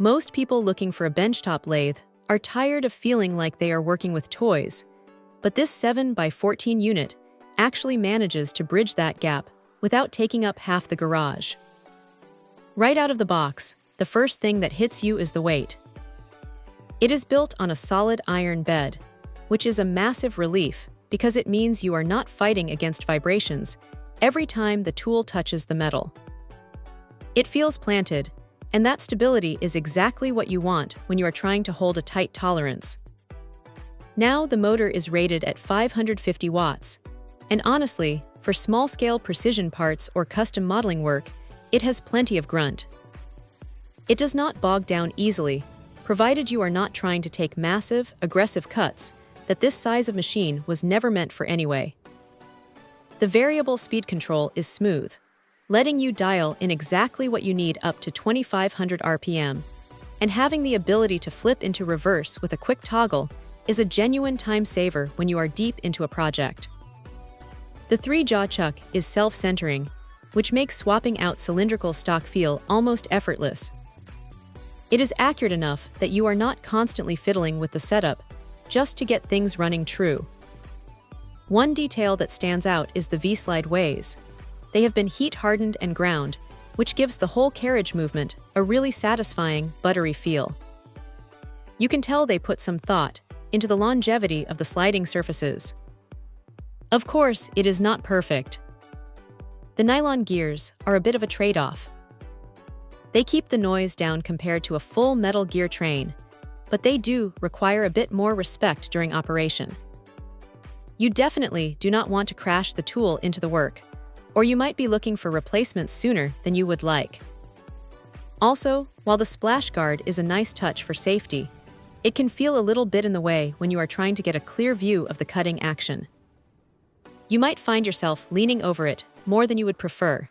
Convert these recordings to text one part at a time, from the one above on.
Most people looking for a benchtop lathe are tired of feeling like they are working with toys, but this 7x14 unit actually manages to bridge that gap without taking up half the garage. Right out of the box, the first thing that hits you is the weight. It is built on a solid iron bed, which is a massive relief because it means you are not fighting against vibrations every time the tool touches the metal. It feels planted, and that stability is exactly what you want when you are trying to hold a tight tolerance. Now the motor is rated at 550 watts, and honestly, for small-scale precision parts or custom modeling work, it has plenty of grunt. It does not bog down easily, provided you are not trying to take massive, aggressive cuts that this size of machine was never meant for anyway. The variable speed control is smooth, letting you dial in exactly what you need up to 2500 RPM, and having the ability to flip into reverse with a quick toggle is a genuine time saver when you are deep into a project. The 3-jaw chuck is self-centering, which makes swapping out cylindrical stock feel almost effortless. It is accurate enough that you are not constantly fiddling with the setup just to get things running true. One detail that stands out is the V-slide ways. They have been heat-hardened and ground, which gives the whole carriage movement a really satisfying, buttery feel. You can tell they put some thought into the longevity of the sliding surfaces. Of course, it is not perfect. The nylon gears are a bit of a trade-off. They keep the noise down compared to a full metal gear train, but they do require a bit more respect during operation. You definitely do not want to crash the tool into the work, or you might be looking for replacements sooner than you would like. Also, while the splash guard is a nice touch for safety, it can feel a little bit in the way when you are trying to get a clear view of the cutting action. You might find yourself leaning over it more than you would prefer.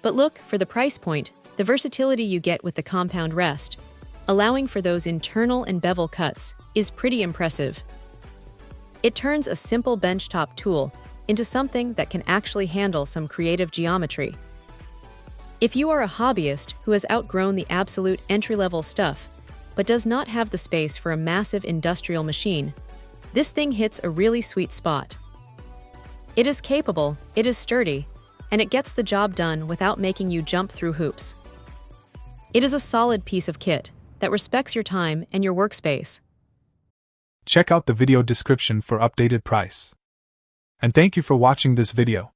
But look, for the price point, the versatility you get with the compound rest, allowing for those internal and bevel cuts, is pretty impressive. It turns a simple benchtop tool into something that can actually handle some creative geometry. If you are a hobbyist who has outgrown the absolute entry-level stuff, but does not have the space for a massive industrial machine, this thing hits a really sweet spot. It is capable, it is sturdy, and it gets the job done without making you jump through hoops. It is a solid piece of kit that respects your time and your workspace. Check out the video description for updated price. And thank you for watching this video.